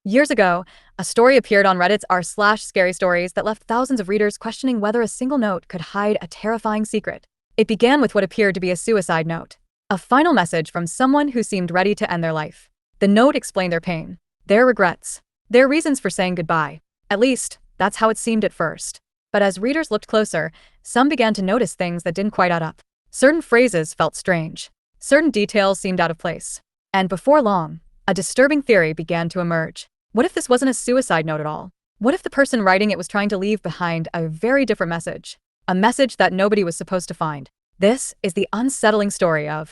Years ago, a story appeared on Reddit's r/scary stories that left thousands of readers questioning whether a single note could hide a terrifying secret. It began with what appeared to be a suicide note, a final message from someone who seemed ready to end their life. The note explained their pain, their regrets, their reasons for saying goodbye. At least, that's how it seemed at first. But as readers looked closer, some began to notice things that didn't quite add up. Certain phrases felt strange. Certain details seemed out of place. And before long, a disturbing theory began to emerge. What if this wasn't a suicide note at all? What if the person writing it was trying to leave behind a very different message? A message that nobody was supposed to find. This is the unsettling story of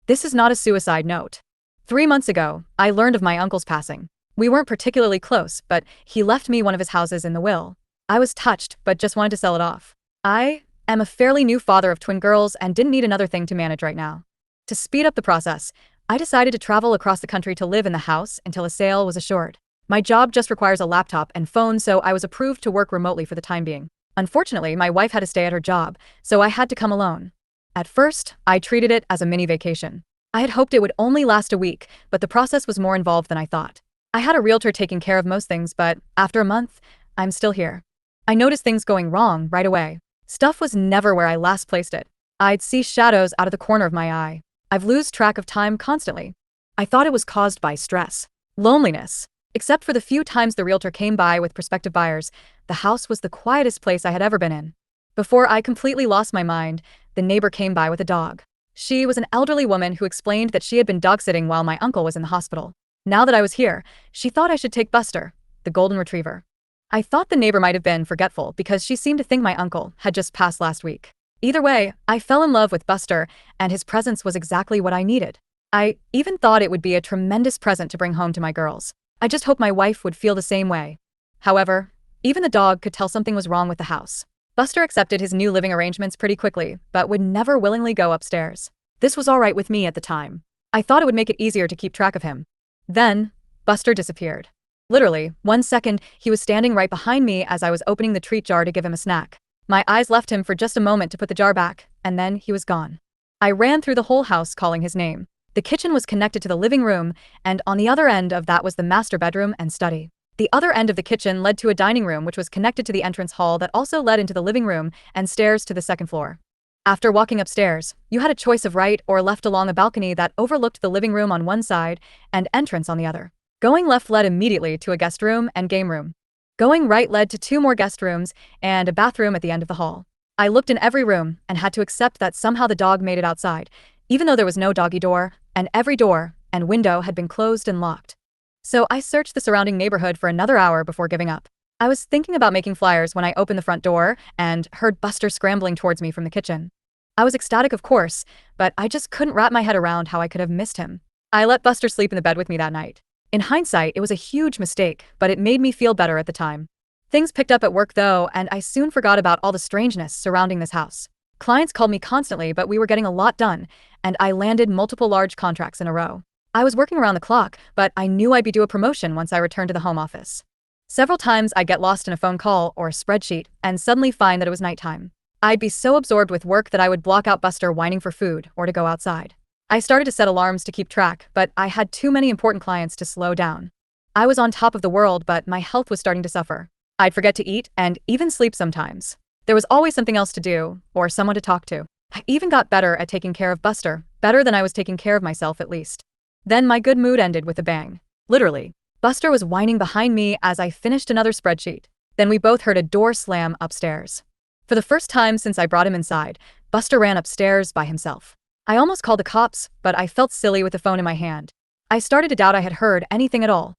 This Is Not a Suicide Note. 3 months ago, I learned of my uncle's passing. We weren't particularly close, but he left me one of his houses in the will. I was touched, but just wanted to sell it off. I am a fairly new father of twin girls and didn't need another thing to manage right now. To speed up the process, I decided to travel across the country to live in the house until a sale was assured. My job just requires a laptop and phone, so I was approved to work remotely for the time being. Unfortunately, my wife had to stay at her job, so I had to come alone. At first, I treated it as a mini vacation. I had hoped it would only last a week, but the process was more involved than I thought. I had a realtor taking care of most things, but after a month, I'm still here. I noticed things going wrong right away. Stuff was never where I last placed it. I'd see shadows out of the corner of my eye. I've lose track of time constantly. I thought it was caused by stress, loneliness. Except for the few times the realtor came by with prospective buyers, the house was the quietest place I had ever been in. Before I completely lost my mind, the neighbor came by with a dog. She was an elderly woman who explained that she had been dog sitting while my uncle was in the hospital. Now that I was here, she thought I should take Buster, the golden retriever. I thought the neighbor might have been forgetful because she seemed to think my uncle had just passed last week. Either way, I fell in love with Buster, and his presence was exactly what I needed. I even thought it would be a tremendous present to bring home to my girls. I just hoped my wife would feel the same way. However, even the dog could tell something was wrong with the house. Buster accepted his new living arrangements pretty quickly, but would never willingly go upstairs. This was all right with me at the time. I thought it would make it easier to keep track of him. Then, Buster disappeared. Literally, 1 second, he was standing right behind me as I was opening the treat jar to give him a snack. My eyes left him for just a moment to put the jar back, and then he was gone. I ran through the whole house calling his name. The kitchen was connected to the living room, and on the other end of that was the master bedroom and study. The other end of the kitchen led to a dining room which was connected to the entrance hall that also led into the living room and stairs to the second floor. After walking upstairs, you had a choice of right or left along a balcony that overlooked the living room on one side and entrance on the other. Going left led immediately to a guest room and game room. Going right led to 2 more guest rooms and a bathroom at the end of the hall. I looked in every room and had to accept that somehow the dog made it outside, even though there was no doggy door, and every door and window had been closed and locked. So I searched the surrounding neighborhood for another hour before giving up. I was thinking about making flyers when I opened the front door and heard Buster scrambling towards me from the kitchen. I was ecstatic, of course, but I just couldn't wrap my head around how I could have missed him. I let Buster sleep in the bed with me that night. In hindsight, it was a huge mistake, but it made me feel better at the time. Things picked up at work though, and I soon forgot about all the strangeness surrounding this house. Clients called me constantly, but we were getting a lot done, and I landed multiple large contracts in a row. I was working around the clock, but I knew I'd be due a promotion once I returned to the home office. Several times I'd get lost in a phone call or a spreadsheet and suddenly find that it was nighttime. I'd be so absorbed with work that I would block out Buster whining for food or to go outside. I started to set alarms to keep track, but I had too many important clients to slow down. I was on top of the world, but my health was starting to suffer. I'd forget to eat and even sleep sometimes. There was always something else to do, or someone to talk to. I even got better at taking care of Buster, better than I was taking care of myself at least. Then my good mood ended with a bang. Literally. Buster was whining behind me as I finished another spreadsheet. Then we both heard a door slam upstairs. For the first time since I brought him inside, Buster ran upstairs by himself. I almost called the cops, but I felt silly with the phone in my hand. I started to doubt I had heard anything at all.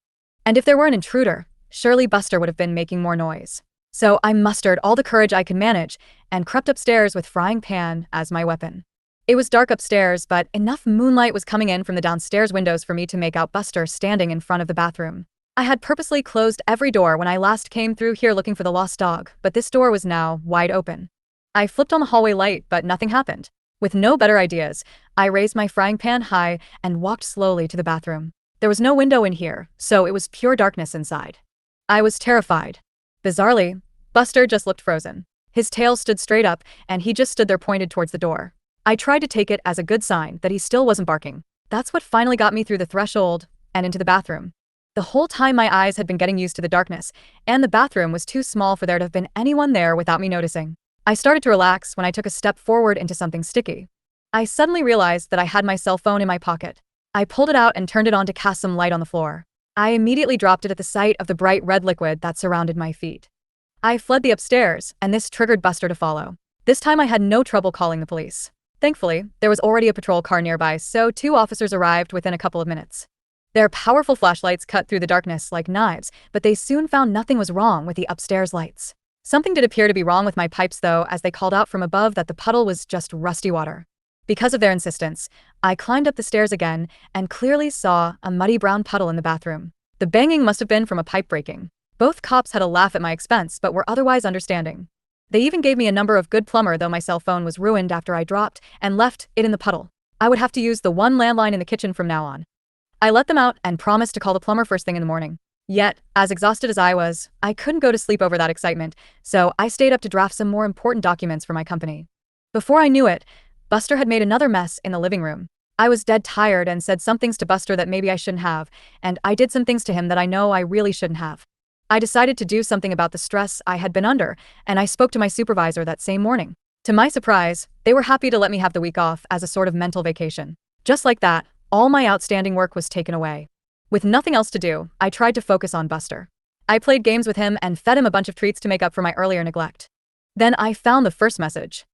And if there were an intruder, surely Buster would have been making more noise. So I mustered all the courage I could manage and crept upstairs with frying pan as my weapon. It was dark upstairs, but enough moonlight was coming in from the downstairs windows for me to make out Buster standing in front of the bathroom. I had purposely closed every door when I last came through here looking for the lost dog, but this door was now wide open. I flipped on the hallway light, but nothing happened. With no better ideas, I raised my frying pan high and walked slowly to the bathroom. There was no window in here, so it was pure darkness inside. I was terrified. Bizarrely, Buster just looked frozen. His tail stood straight up, and he just stood there pointed towards the door. I tried to take it as a good sign that he still wasn't barking. That's what finally got me through the threshold and into the bathroom. The whole time my eyes had been getting used to the darkness, and the bathroom was too small for there to have been anyone there without me noticing. I started to relax when I took a step forward into something sticky. I suddenly realized that I had my cell phone in my pocket. I pulled it out and turned it on to cast some light on the floor. I immediately dropped it at the sight of the bright red liquid that surrounded my feet. I fled the upstairs, and this triggered Buster to follow. This time I had no trouble calling the police. Thankfully, there was already a patrol car nearby, so 2 officers arrived within a couple of minutes. Their powerful flashlights cut through the darkness like knives, but they soon found nothing was wrong with the upstairs lights. Something did appear to be wrong with my pipes though, as they called out from above that the puddle was just rusty water. Because of their insistence, I climbed up the stairs again and clearly saw a muddy brown puddle in the bathroom. The banging must have been from a pipe breaking. Both cops had a laugh at my expense but were otherwise understanding. They even gave me a number of good plumber, though my cell phone was ruined after I dropped and left it in the puddle. I would have to use the one landline in the kitchen from now on. I let them out and promised to call the plumber first thing in the morning. Yet, as exhausted as I was, I couldn't go to sleep over that excitement, so I stayed up to draft some more important documents for my company. Before I knew it, Buster had made another mess in the living room. I was dead tired and said some things to Buster that maybe I shouldn't have, and I did some things to him that I know I really shouldn't have. I decided to do something about the stress I had been under, and I spoke to my supervisor that same morning. To my surprise, they were happy to let me have the week off as a sort of mental vacation. Just like that, all my outstanding work was taken away. With nothing else to do, I tried to focus on Buster. I played games with him and fed him a bunch of treats to make up for my earlier neglect. Then I found the first message.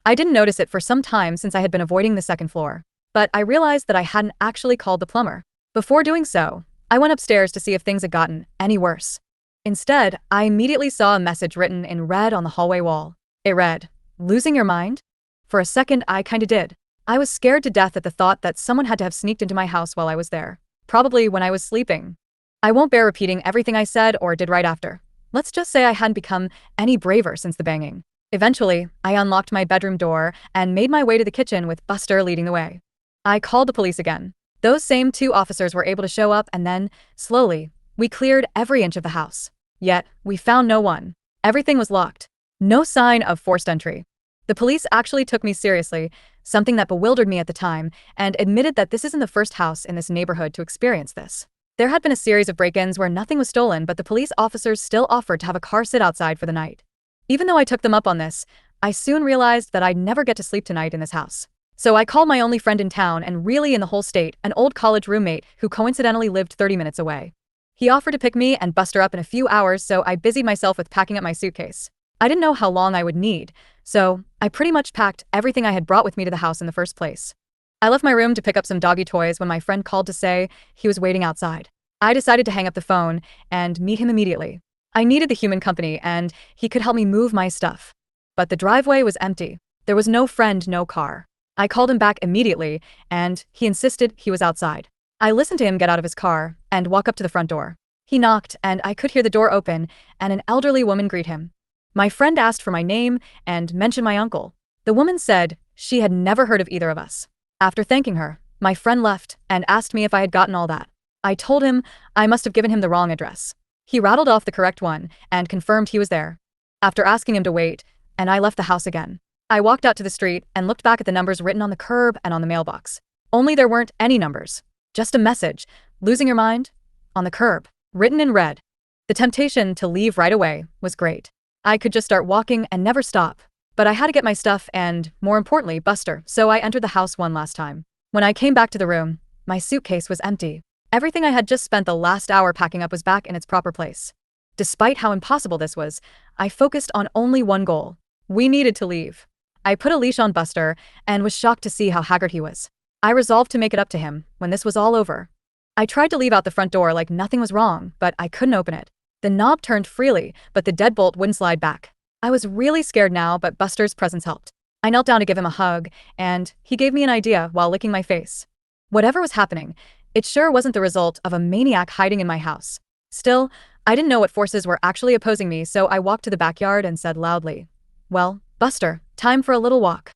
I didn't notice it for some time since I had been avoiding the second floor, but I realized that I hadn't actually called the plumber. Before doing so, I went upstairs to see if things had gotten any worse. Instead, I immediately saw a message written in red on the hallway wall. It read, "Losing your mind?" For a second, I kinda did. I was scared to death at the thought that someone had to have sneaked into my house while I was there. Probably when I was sleeping. I won't bear repeating everything I said or did right after. Let's just say I hadn't become any braver since the banging. Eventually, I unlocked my bedroom door and made my way to the kitchen with Buster leading the way. I called the police again. Those same 2 officers were able to show up, and then, slowly, we cleared every inch of the house. Yet, we found no one. Everything was locked. No sign of forced entry. The police actually took me seriously, something that bewildered me at the time, and admitted that this isn't the first house in this neighborhood to experience this. There had been a series of break-ins where nothing was stolen, but the police officers still offered to have a car sit outside for the night. Even though I took them up on this, I soon realized that I'd never get to sleep tonight in this house. So I called my only friend in town and really in the whole state, an old college roommate who coincidentally lived 30 minutes away. He offered to pick me and Buster up in a few hours, so I busied myself with packing up my suitcase. I didn't know how long I would need, so I pretty much packed everything I had brought with me to the house in the first place. I left my room to pick up some doggy toys when my friend called to say he was waiting outside. I decided to hang up the phone and meet him immediately. I needed the human company, and he could help me move my stuff. But the driveway was empty. There was no friend, no car. I called him back immediately, and he insisted he was outside. I listened to him get out of his car and walk up to the front door. He knocked, and I could hear the door open and an elderly woman greet him. My friend asked for my name and mentioned my uncle. The woman said she had never heard of either of us. After thanking her, my friend left and asked me if I had gotten all that. I told him I must have given him the wrong address. He rattled off the correct one and confirmed he was there. After asking him to wait, and I left the house again. I walked out to the street and looked back at the numbers written on the curb and on the mailbox. Only there weren't any numbers. Just a message, "Losing your mind?" on the curb, written in red. The temptation to leave right away was great. I could just start walking and never stop. But I had to get my stuff and, more importantly, Buster, so I entered the house one last time. When I came back to the room, my suitcase was empty. Everything I had just spent the last hour packing up was back in its proper place. Despite how impossible this was, I focused on only one goal. We needed to leave. I put a leash on Buster and was shocked to see how haggard he was. I resolved to make it up to him when this was all over. I tried to leave out the front door like nothing was wrong, but I couldn't open it. The knob turned freely, but the deadbolt wouldn't slide back. I was really scared now, but Buster's presence helped. I knelt down to give him a hug, and he gave me an idea while licking my face. Whatever was happening, it sure wasn't the result of a maniac hiding in my house. Still, I didn't know what forces were actually opposing me, so I walked to the backyard and said loudly, "Well, Buster, time for a little walk."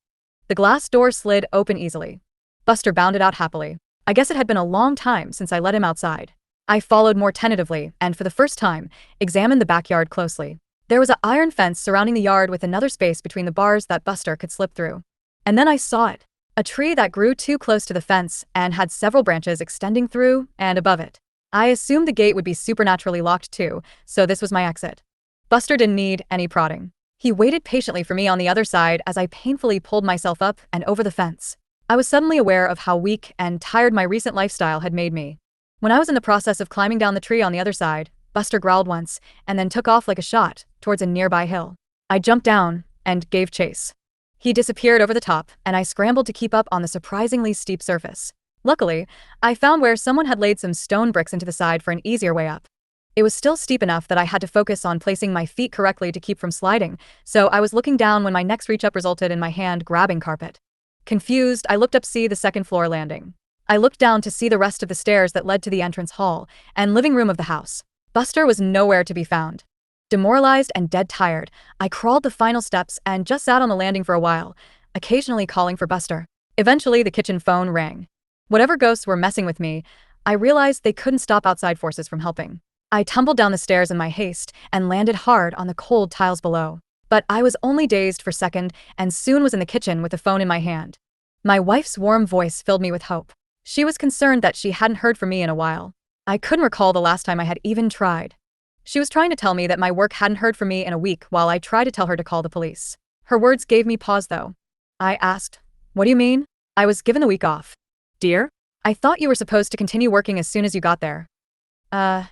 The glass door slid open easily. Buster bounded out happily. I guess it had been a long time since I let him outside. I followed more tentatively and, for the first time, examined the backyard closely. There was an iron fence surrounding the yard with another space between the bars that Buster could slip through. And then I saw it. A tree that grew too close to the fence and had several branches extending through and above it. I assumed the gate would be supernaturally locked too, so this was my exit. Buster didn't need any prodding. He waited patiently for me on the other side as I painfully pulled myself up and over the fence. I was suddenly aware of how weak and tired my recent lifestyle had made me. When I was in the process of climbing down the tree on the other side, Buster growled once, and then took off like a shot towards a nearby hill. I jumped down and gave chase. He disappeared over the top, and I scrambled to keep up on the surprisingly steep surface. Luckily, I found where someone had laid some stone bricks into the side for an easier way up. It was still steep enough that I had to focus on placing my feet correctly to keep from sliding, so I was looking down when my next reach up resulted in my hand grabbing carpet. Confused, I looked up to see the second floor landing. I looked down to see the rest of the stairs that led to the entrance hall and living room of the house. Buster was nowhere to be found. Demoralized and dead tired, I crawled the final steps and just sat on the landing for a while, occasionally calling for Buster. Eventually, the kitchen phone rang. Whatever ghosts were messing with me, I realized they couldn't stop outside forces from helping. I tumbled down the stairs in my haste and landed hard on the cold tiles below. But I was only dazed for a second and soon was in the kitchen with the phone in my hand. My wife's warm voice filled me with hope. She was concerned that she hadn't heard from me in a while. I couldn't recall the last time I had even tried. She was trying to tell me that my work hadn't heard from me in a week while I tried to tell her to call the police. Her words gave me pause though. I asked, "What do you mean?" "I was given the week off." "Dear? I thought you were supposed to continue working as soon as you got there."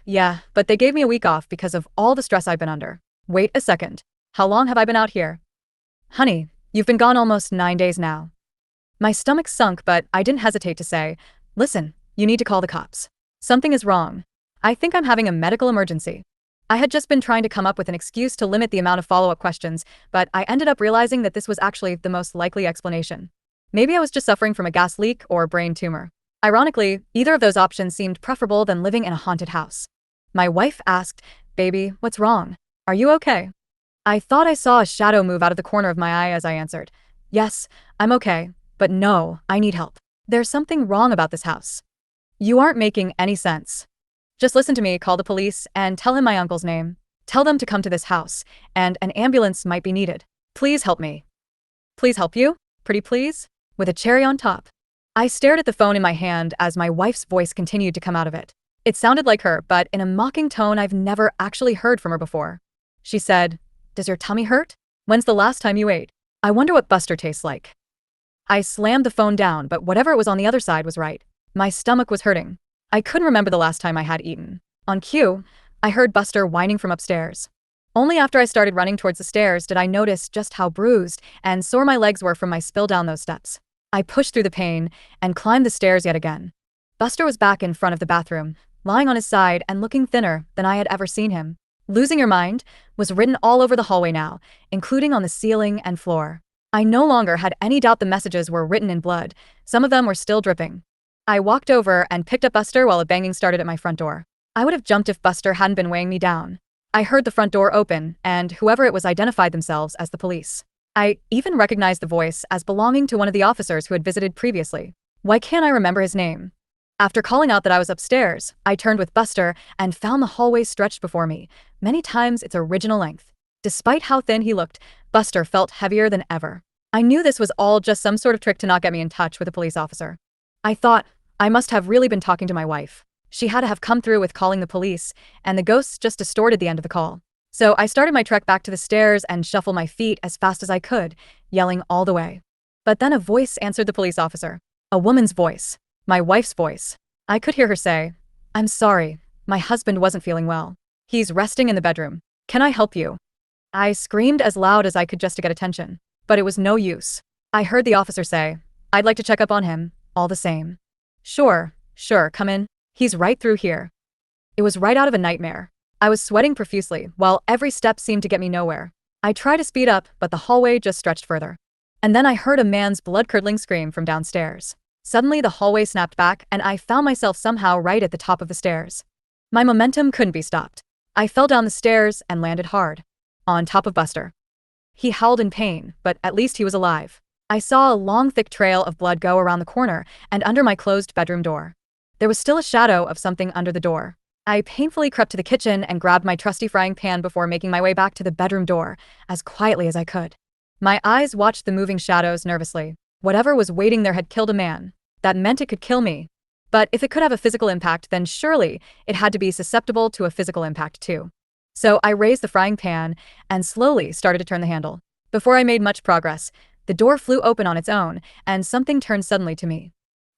Yeah, but they gave me a week off because of all the stress I've been under." "Wait a second. How long have I been out here?" "Honey, you've been gone almost 9 days now." My stomach sunk, but I didn't hesitate to say, "Listen, you need to call the cops. Something is wrong. I think I'm having a medical emergency." I had just been trying to come up with an excuse to limit the amount of follow-up questions, but I ended up realizing that this was actually the most likely explanation. Maybe I was just suffering from a gas leak or a brain tumor. Ironically, either of those options seemed preferable than living in a haunted house. My wife asked, "Baby, what's wrong? Are you okay?" I thought I saw a shadow move out of the corner of my eye as I answered, "Yes, I'm okay, but no, I need help. There's something wrong about this house." "You aren't making any sense." "Just listen to me, call the police, and tell him my uncle's name. Tell them to come to this house, and an ambulance might be needed. Please help me." "Please help you? Pretty please? With a cherry on top." I stared at the phone in my hand as my wife's voice continued to come out of it. It sounded like her, but in a mocking tone I've never actually heard from her before. She said, "Does your tummy hurt? When's the last time you ate? I wonder what Buster tastes like." I slammed the phone down, but whatever it was on the other side was right. My stomach was hurting. I couldn't remember the last time I had eaten. On cue, I heard Buster whining from upstairs. Only after I started running towards the stairs did I notice just how bruised and sore my legs were from my spill down those steps. I pushed through the pain and climbed the stairs yet again. Buster was back in front of the bathroom, lying on his side and looking thinner than I had ever seen him. "Losing your mind" was written all over the hallway now, including on the ceiling and floor. I no longer had any doubt the messages were written in blood. Some of them were still dripping. I walked over and picked up Buster while a banging started at my front door. I would have jumped if Buster hadn't been weighing me down. I heard the front door open, and whoever it was identified themselves as the police. I even recognized the voice as belonging to one of the officers who had visited previously. Why can't I remember his name? After calling out that I was upstairs, I turned with Buster and found the hallway stretched before me, many times its original length. Despite how thin he looked, Buster felt heavier than ever. I knew this was all just some sort of trick to not get me in touch with a police officer. I thought, I must have really been talking to my wife. She had to have come through with calling the police, and the ghosts just distorted the end of the call. So I started my trek back to the stairs and shuffled my feet as fast as I could, yelling all the way. But then a voice answered the police officer. A woman's voice. My wife's voice. I could hear her say, "I'm sorry, my husband wasn't feeling well. He's resting in the bedroom. Can I help you?" I screamed as loud as I could just to get attention, but it was no use. I heard the officer say, "I'd like to check up on him, all the same." Sure, come in. He's right through here." It was right out of a nightmare. I was sweating profusely, while every step seemed to get me nowhere. I tried to speed up, but the hallway just stretched further. And then I heard a man's blood-curdling scream from downstairs. Suddenly, the hallway snapped back, and I found myself somehow right at the top of the stairs. My momentum couldn't be stopped. I fell down the stairs and landed hard. On top of Buster. He howled in pain, but at least he was alive. I saw a long, thick trail of blood go around the corner and under my closed bedroom door. There was still a shadow of something under the door. I painfully crept to the kitchen and grabbed my trusty frying pan before making my way back to the bedroom door, as quietly as I could. My eyes watched the moving shadows nervously. Whatever was waiting there had killed a man. That meant it could kill me. But if it could have a physical impact, then surely it had to be susceptible to a physical impact too. So I raised the frying pan and slowly started to turn the handle. Before I made much progress, the door flew open on its own, and something turned suddenly to me.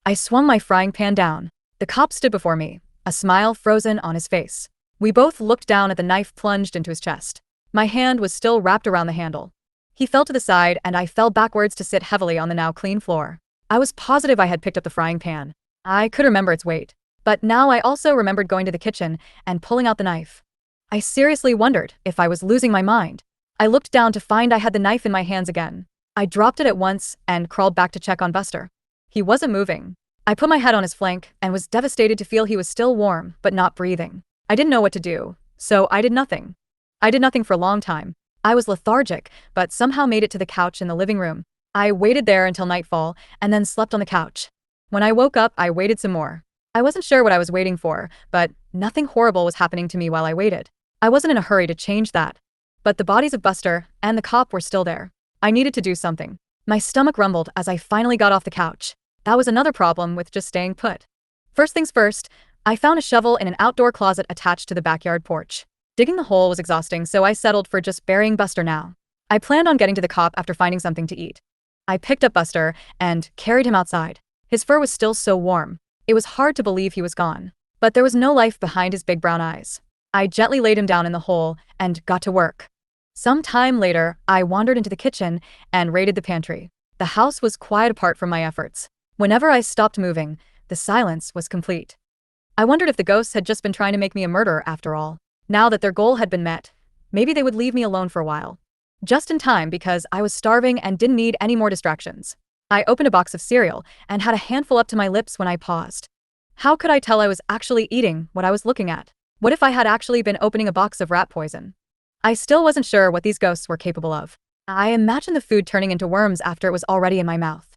I swung my frying pan down. The cop stood before me, a smile frozen on his face. We both looked down at the knife plunged into his chest. My hand was still wrapped around the handle. He fell to the side, and I fell backwards to sit heavily on the now clean floor. I was positive I had picked up the frying pan. I could remember its weight. But now I also remembered going to the kitchen and pulling out the knife. I seriously wondered if I was losing my mind. I looked down to find I had the knife in my hands again. I dropped it at once and crawled back to check on Buster. He wasn't moving. I put my head on his flank and was devastated to feel he was still warm but not breathing. I didn't know what to do, so I did nothing. I did nothing for a long time. I was lethargic, but somehow made it to the couch in the living room. I waited there until nightfall and then slept on the couch. When I woke up, I waited some more. I wasn't sure what I was waiting for, but nothing horrible was happening to me while I waited. I wasn't in a hurry to change that. But the bodies of Buster and the cop were still there. I needed to do something. My stomach rumbled as I finally got off the couch. That was another problem with just staying put. First things first, I found a shovel in an outdoor closet attached to the backyard porch. Digging the hole was exhausting, so I settled for just burying Buster now. I planned on getting to the cop after finding something to eat. I picked up Buster and carried him outside. His fur was still so warm. It was hard to believe he was gone. But there was no life behind his big brown eyes. I gently laid him down in the hole and got to work. Some time later, I wandered into the kitchen and raided the pantry. The house was quiet apart from my efforts. Whenever I stopped moving, the silence was complete. I wondered if the ghosts had just been trying to make me a murderer after all. Now that their goal had been met, maybe they would leave me alone for a while. Just in time because I was starving and didn't need any more distractions. I opened a box of cereal and had a handful up to my lips when I paused. How could I tell I was actually eating what I was looking at? What if I had actually been opening a box of rat poison? I still wasn't sure what these ghosts were capable of. I imagined the food turning into worms after it was already in my mouth.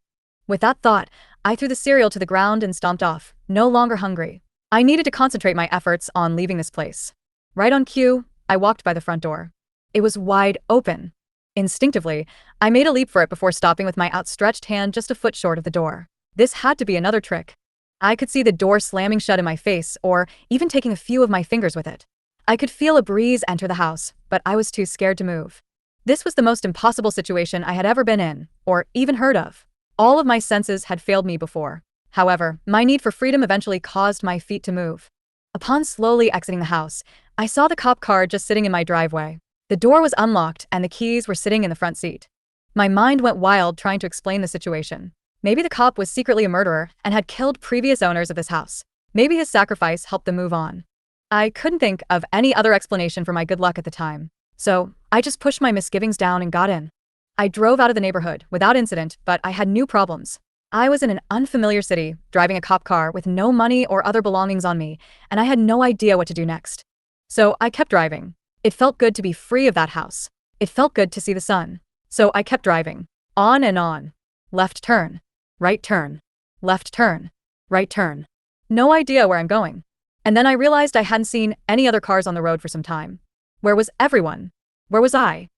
With that thought, I threw the cereal to the ground and stomped off, no longer hungry. I needed to concentrate my efforts on leaving this place. Right on cue, I walked by the front door. It was wide open. Instinctively, I made a leap for it before stopping with my outstretched hand just a foot short of the door. This had to be another trick. I could see the door slamming shut in my face, or even taking a few of my fingers with it. I could feel a breeze enter the house, but I was too scared to move. This was the most impossible situation I had ever been in, or even heard of. All of my senses had failed me before. However, my need for freedom eventually caused my feet to move. Upon slowly exiting the house, I saw the cop car just sitting in my driveway. The door was unlocked and the keys were sitting in the front seat. My mind went wild trying to explain the situation. Maybe the cop was secretly a murderer and had killed previous owners of this house. Maybe his sacrifice helped them move on. I couldn't think of any other explanation for my good luck at the time. So, I just pushed my misgivings down and got in. I drove out of the neighborhood without incident, but I had new problems. I was in an unfamiliar city, driving a cop car with no money or other belongings on me, and I had no idea what to do next. So I kept driving. It felt good to be free of that house. It felt good to see the sun. So I kept driving. On and on. Left turn. Right turn. Left turn. Right turn. No idea where I'm going. And then I realized I hadn't seen any other cars on the road for some time. Where was everyone? Where was I?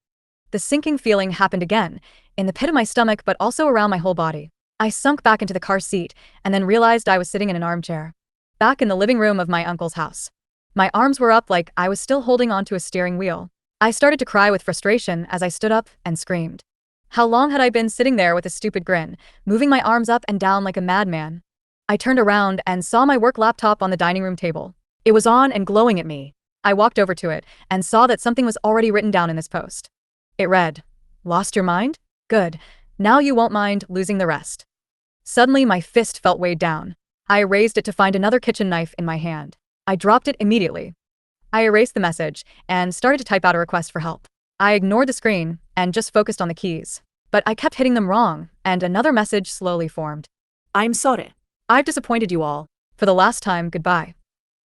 The sinking feeling happened again, in the pit of my stomach but also around my whole body. I sunk back into the car seat and then realized I was sitting in an armchair. Back in the living room of my uncle's house. My arms were up like I was still holding onto a steering wheel. I started to cry with frustration as I stood up and screamed. How long had I been sitting there with a stupid grin, moving my arms up and down like a madman? I turned around and saw my work laptop on the dining room table. It was on and glowing at me. I walked over to it and saw that something was already written down in this post. It read, "Lost your mind? Good. Now you won't mind losing the rest." Suddenly my fist felt weighed down. I raised it to find another kitchen knife in my hand. I dropped it immediately. I erased the message and started to type out a request for help. I ignored the screen and just focused on the keys. But I kept hitting them wrong, and another message slowly formed. "I'm sorry. I've disappointed you all. For the last time, goodbye."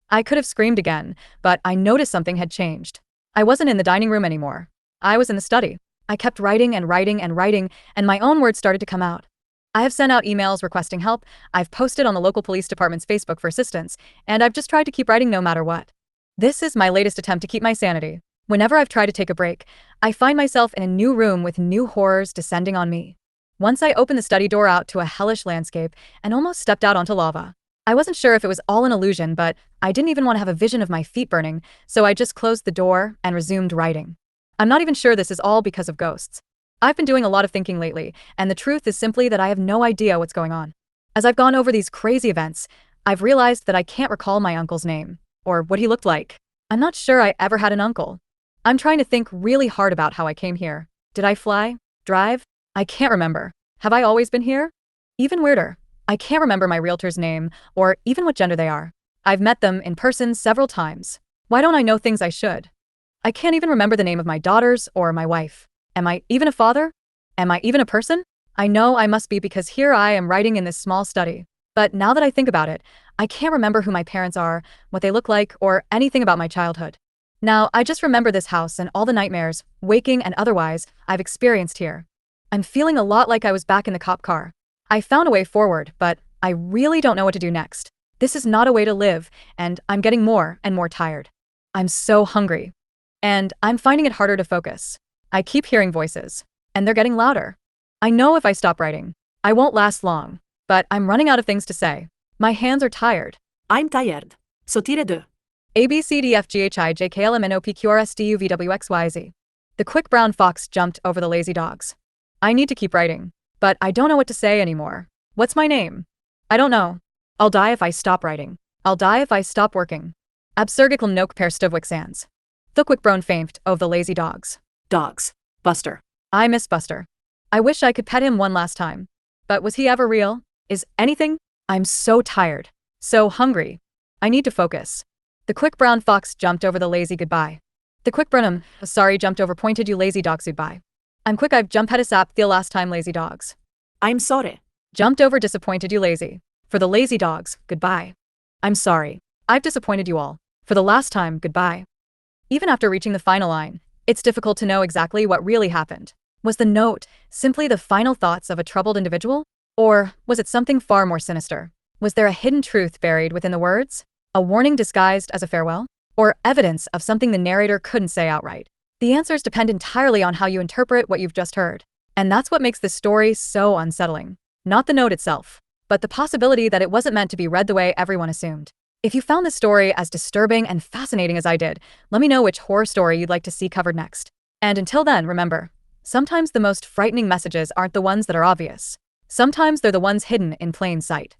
I could have screamed again, but I noticed something had changed. I wasn't in the dining room anymore. I was in the study. I kept writing and writing and writing, and my own words started to come out. I have sent out emails requesting help, I've posted on the local police department's Facebook for assistance, and I've just tried to keep writing no matter what. This is my latest attempt to keep my sanity. Whenever I've tried to take a break, I find myself in a new room with new horrors descending on me. Once I opened the study door out to a hellish landscape and almost stepped out onto lava. I wasn't sure if it was all an illusion, but I didn't even want to have a vision of my feet burning, so I just closed the door and resumed writing. I'm not even sure this is all because of ghosts. I've been doing a lot of thinking lately, and the truth is simply that I have no idea what's going on. As I've gone over these crazy events, I've realized that I can't recall my uncle's name, or what he looked like. I'm not sure I ever had an uncle. I'm trying to think really hard about how I came here. Did I fly? Drive? I can't remember. Have I always been here? Even weirder, I can't remember my realtor's name, or even what gender they are. I've met them in person several times. Why don't I know things I should? I can't even remember the name of my daughters or my wife. Am I even a father? Am I even a person? I know I must be because here I am writing in this small study. But now that I think about it, I can't remember who my parents are, what they look like, or anything about my childhood. Now, I just remember this house and all the nightmares, waking and otherwise, I've experienced here. I'm feeling a lot like I was back in the cop car. I found a way forward, but I really don't know what to do next. This is not a way to live, and I'm getting more and more tired. I'm so hungry. And I'm finding it harder to focus. I keep hearing voices, and they're getting louder. I know if I stop writing, I won't last long, but I'm running out of things to say. My hands are tired. I'm tired. So tire deux. A B C D F G H I J K L M N O P Q R S T U V W X Y Z. The quick brown fox jumped over the lazy dogs. I need to keep writing, but I don't know what to say anymore. What's my name? I don't know. I'll die if I stop writing. I'll die if I stop working. Absurgical nok per stuvwick sans. The quick brown faint of the lazy dogs. Dogs. Buster. I miss Buster. I wish I could pet him one last time. But was he ever real? Is anything? I'm so tired. So hungry. I need to focus. The quick brown fox jumped over the lazy goodbye. The quick brown sorry jumped over pointed you lazy dogs goodbye. I'm quick I've jumped had a sap the last time lazy dogs. I'm sorry. Jumped over disappointed you lazy. For the lazy dogs, goodbye. I'm sorry. I've disappointed you all. For the last time, goodbye. Even after reaching the final line, it's difficult to know exactly what really happened. Was the note simply the final thoughts of a troubled individual? Or was it something far more sinister? Was there a hidden truth buried within the words? A warning disguised as a farewell? Or evidence of something the narrator couldn't say outright? The answers depend entirely on how you interpret what you've just heard. And that's what makes this story so unsettling. Not the note itself, but the possibility that it wasn't meant to be read the way everyone assumed. If you found this story as disturbing and fascinating as I did, let me know which horror story you'd like to see covered next. And until then, remember, sometimes the most frightening messages aren't the ones that are obvious. Sometimes they're the ones hidden in plain sight.